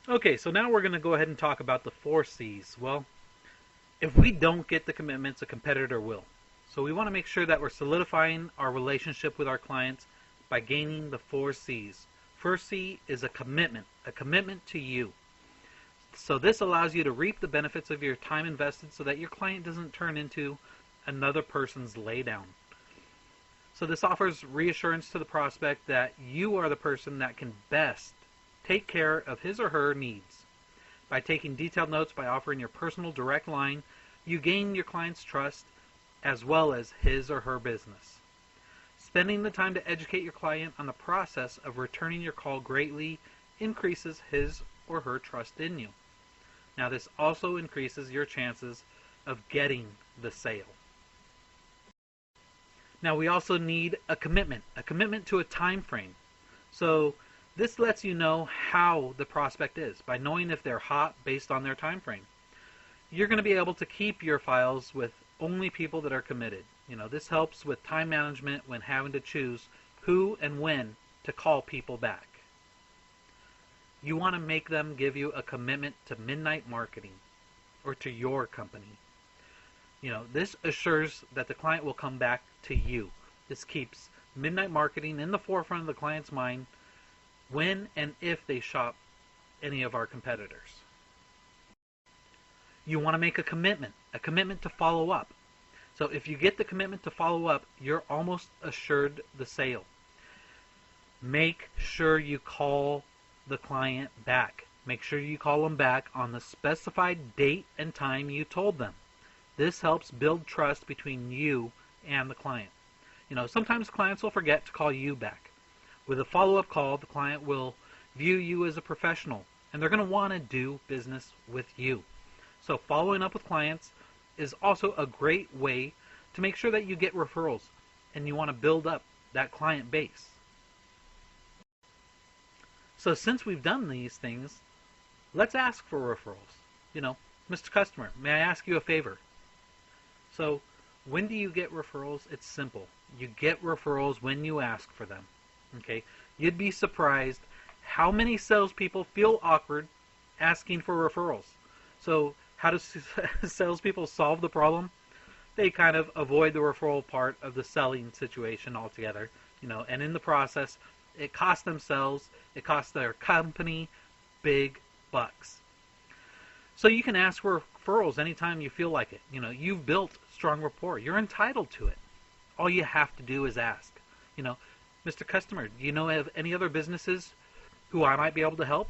Okay, so now we're going to go ahead and talk about the four C's. Well, if we don't get the commitments, a competitor will. So we want to make sure that we're solidifying our relationship with our clients by gaining the four C's. First C is a commitment to you. So this allows you to reap the benefits of your time invested so that your client doesn't turn into another person's laydown. So this offers reassurance to the prospect that you are the person that can best take care of his or her needs. By taking detailed notes, by offering your personal direct line, you gain your client's trust as well as his or her business. Spending the time to educate your client on the process of returning your call greatly increases his or her trust in you. Now, this also increases your chances of getting the sale. Now, we also need a commitment to a time frame. So this lets you know how the prospect is by knowing if they're hot based on their time frame. You're going to be able to keep your files with only people that are committed. This helps with time management when having to choose who and when to call people back. You want to make them give you a commitment to Midnight Marketing or to your company. This assures that the client will come back to you. This keeps Midnight Marketing in the forefront of the client's mind when and if they shop any of our competitors. You want to make a commitment to follow up. So if you get the commitment to follow up, you're almost assured the sale. Make sure you call the client back. Make sure you call them back on the specified date and time you told them. This helps build trust between you and the client. Sometimes clients will forget to call you back. With a follow-up call, the client will view you as a professional, and they're going to want to do business with you. So following up with clients is also a great way to make sure that you get referrals, and you want to build up that client base. So since we've done these things, let's ask for referrals. Mr. Customer, may I ask you a favor? So when do you get referrals? It's simple. You get referrals when you ask for them. Okay? You'd be surprised how many salespeople feel awkward asking for referrals. So how do salespeople solve the problem? They kind of avoid the referral part of the selling situation altogether. And in the process, it costs themselves, it costs their company big bucks. So you can ask for referrals anytime you feel like it. You've built strong rapport. You're entitled to it. All you have to do is ask. Mr. Customer, do you know of any other businesses who I might be able to help?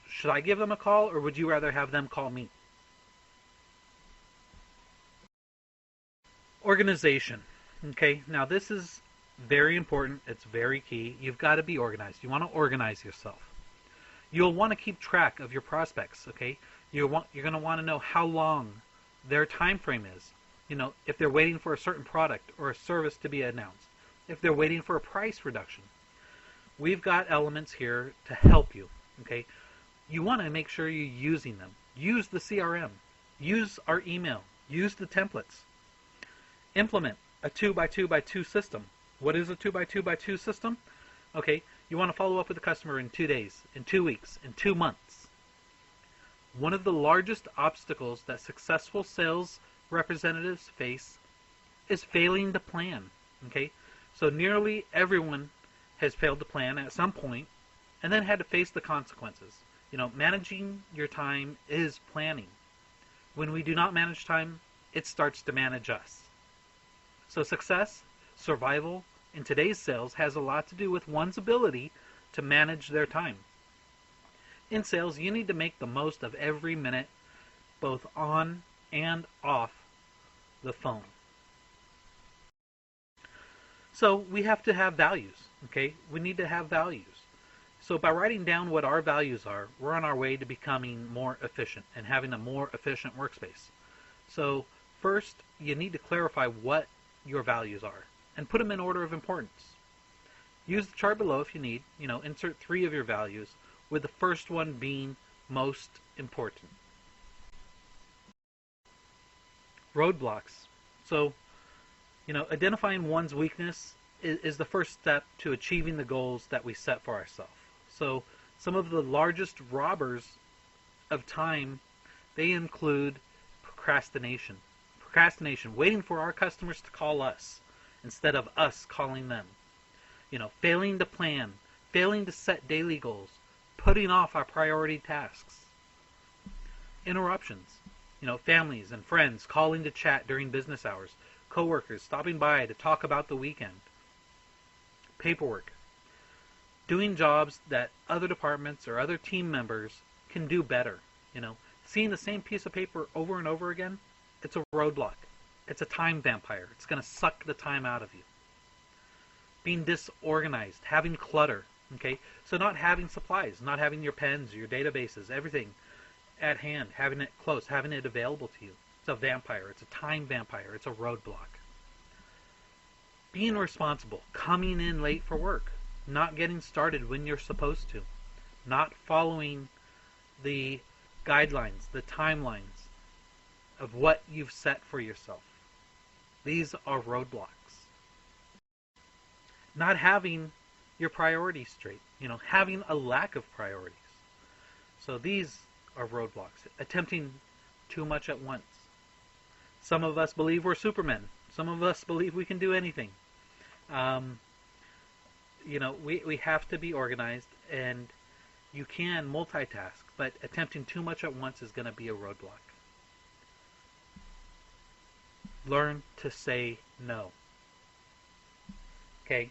Should I give them a call or would you rather have them call me? Organization. Okay, now this is very important. It's very key. You've got to be organized. You want to organize yourself. You'll want to keep track of your prospects. Okay, you're going to want to know how long their time frame is. If they're waiting for a certain product or a service to be announced, if they're waiting for a price reduction. We've got elements here to help you. Okay, you want to make sure you're using them. Use the CRM. Use our email. Use the templates. Implement a 2x2x2 system. What is a 2x2x2 system? Okay, you want to follow up with the customer in 2 days, in 2 weeks, in 2 months. One of the largest obstacles that successful sales representatives face is failing to plan. Okay, so nearly everyone has failed to plan at some point and then had to face the consequences. Managing your time is planning. When we do not manage time, it starts to manage us. So success, survival in today's sales has a lot to do with one's ability to manage their time. In sales, you need to make the most of every minute, both on and off the phone. So we have to have values, okay? We need to have values. So by writing down what our values are, we're on our way to becoming more efficient and having a more efficient workspace. So first, you need to clarify what your values are and put them in order of importance. Use the chart below if you need. Insert 3 of your values, with the first one being most important. Roadblocks. So, identifying one's weakness is the first step to achieving the goals that we set for ourselves. So, some of the largest robbers of time, they include procrastination. Procrastination, waiting for our customers to call us instead of us calling them. Failing to plan, failing to set daily goals, putting off our priority tasks. Interruptions, families and friends calling to chat during business hours, coworkers stopping by to talk about the weekend. Paperwork, doing jobs that other departments or other team members can do better. Seeing the same piece of paper over and over again, it's a roadblock. It's a time vampire. It's going to suck the time out of you. Being disorganized, having clutter. Okay, so not having supplies, not having your pens, your databases, everything at hand, having it close, having it available to you. It's a vampire. It's a time vampire. It's a roadblock. Being responsible, coming in late for work, not getting started when you're supposed to, not following the guidelines, the timelines of what you've set for yourself. These are roadblocks. Not having your priorities straight, having a lack of priorities. So these are roadblocks. Attempting too much at once. Some of us believe we're Supermen. Some of us believe we can do anything. We have to be organized, and you can multitask, but attempting too much at once is going to be a roadblock. Learn to say no. Okay?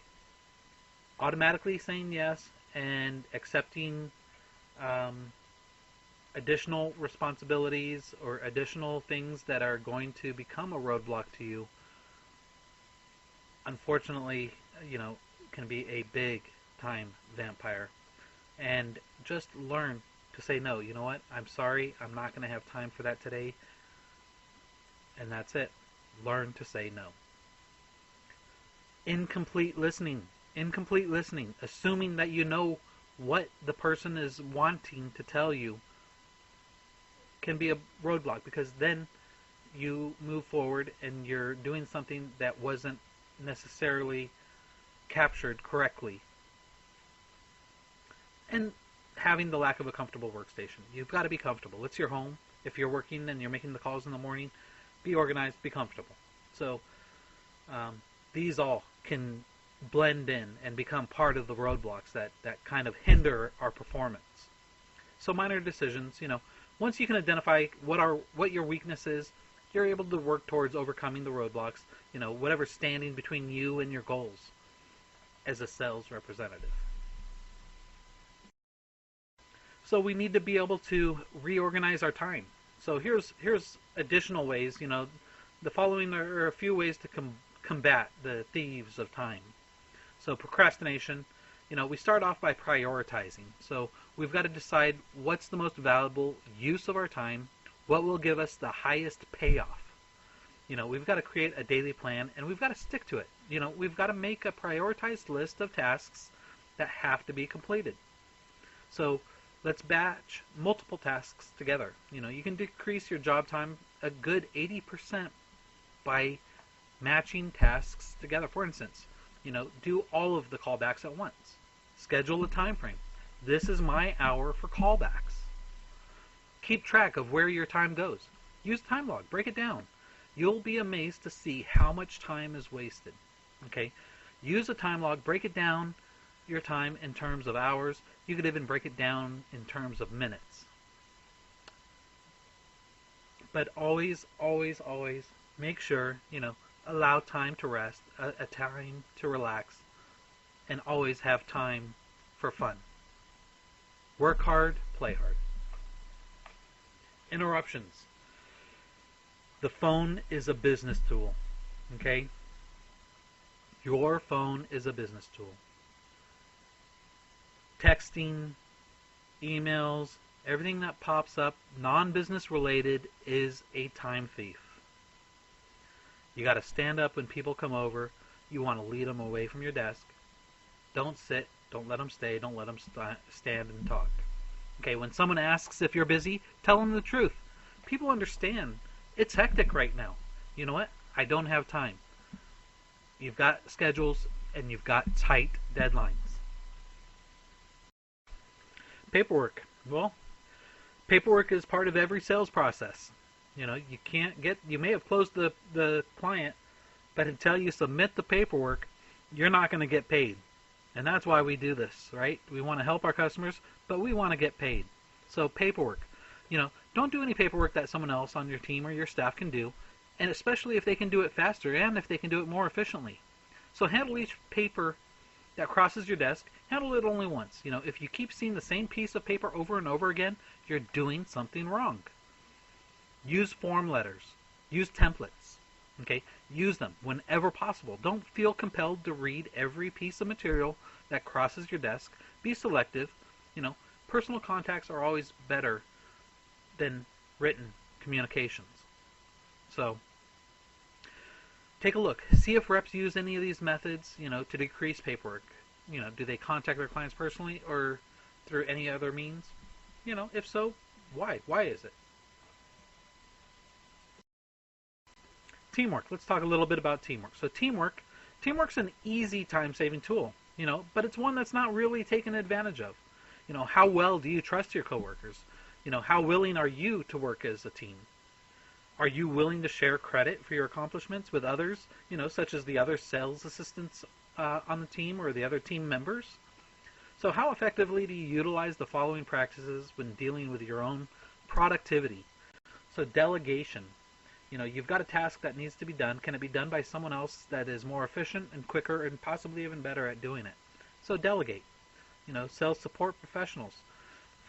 Automatically saying yes and accepting additional responsibilities or additional things that are going to become a roadblock to you, unfortunately, can be a big time vampire. And just learn to say no. You know what? I'm sorry. I'm not going to have time for that today. And that's it. Learn to say no. Incomplete listening. Incomplete listening. Assuming that you know what the person is wanting to tell you can be a roadblock, because then you move forward and you're doing something that wasn't necessarily captured correctly. And having the lack of a comfortable workstation. You've got to be comfortable. It's your home. If you're working and you're making the calls in the morning, be organized, be comfortable. So these all can blend in and become part of the roadblocks that kind of hinder our performance. So minor decisions, once you can identify what your weakness is, you're able to work towards overcoming the roadblocks, whatever's standing between you and your goals as a sales representative. So we need to be able to reorganize our time. So here's additional ways, the following are a few ways to combat the thieves of time. So procrastination, we start off by prioritizing. So we've got to decide what's the most valuable use of our time, what will give us the highest payoff. We've got to create a daily plan, and we've got to stick to it. We've got to make a prioritized list of tasks that have to be completed. So let's batch multiple tasks together. You can decrease your job time a good 80% by matching tasks together. For instance, do all of the callbacks at once. Schedule a time frame. This is my hour for callbacks. Keep track of where your time goes. Use time log. Break it down. You'll be amazed to see how much time is wasted. Okay? Use a time log. Break it down, your time, in terms of hours. You could even break it down in terms of minutes. But always, always, always make sure, allow time to rest, a time to relax, and always have time for fun. Work hard, play hard. Interruptions. The phone is a business tool. Okay? Your phone is a business tool. Texting, emails, everything that pops up, non-business related, is a time thief. You got to stand up when people come over. You want to lead them away from your desk. Don't sit. Don't let them stay. Don't let them stand and talk. Okay, when someone asks if you're busy, tell them the truth. People understand. It's hectic right now. You know what? I don't have time. You've got schedules and you've got tight deadlines. Paperwork. Well, Paperwork is part of every sales process. You may have closed the client, but until you submit the paperwork, you're not going to get paid. And that's why we do this, right? We want to help our customers, but we want to get paid. So paperwork, don't do any paperwork that someone else on your team or your staff can do, and especially if they can do it faster and if they can do it more efficiently. So handle each paper that crosses your desk, handle it only once. If you keep seeing the same piece of paper over and over again, you're doing something wrong. Use form letters. Use templates. Okay? Use them whenever possible. Don't feel compelled to read every piece of material that crosses your desk. Be selective. Personal contacts are always better than written communications. So, take a look. See if reps use any of these methods, to decrease paperwork. Do they contact their clients personally or through any other means? If so, why? Why is it? Teamwork. Let's talk a little bit about teamwork. So teamwork's an easy time-saving tool, but it's one that's not really taken advantage of. How well do you trust your coworkers? How willing are you to work as a team? Are you willing to share credit for your accomplishments with others, such as the other sales assistants on the team or the other team members? So how effectively do you utilize the following practices when dealing with your own productivity? So delegation. You've got a task that needs to be done. Can it be done by someone else that is more efficient and quicker and possibly even better at doing it? So delegate. Sales support professionals.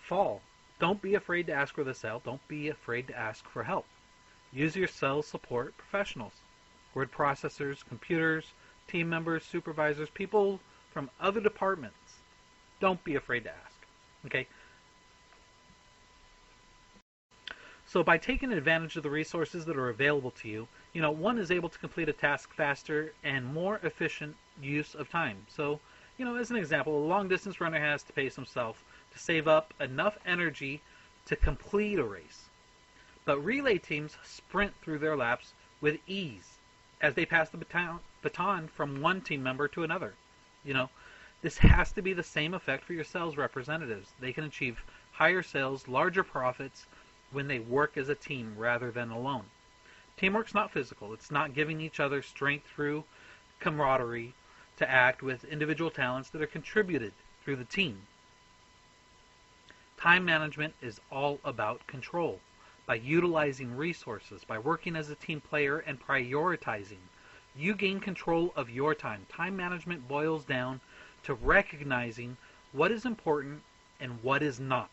Fall. Don't be afraid to ask for the sale. Don't be afraid to ask for help. Use your sales support professionals. Word processors, computers, team members, supervisors, people from other departments. Don't be afraid to ask. Okay? So by taking advantage of the resources that are available to you, one is able to complete a task faster and more efficient use of time. So, as an example, a long-distance runner has to pace himself to save up enough energy to complete a race. But relay teams sprint through their laps with ease as they pass the baton from one team member to another. This has to be the same effect for your sales representatives. They can achieve higher sales, larger profits when they work as a team rather than alone. Teamwork's not physical. It's not giving each other strength through camaraderie to act with individual talents that are contributed through the team. Time management is all about control. By utilizing resources, by working as a team player and prioritizing, you gain control of your time. Time management boils down to recognizing what is important and what is not.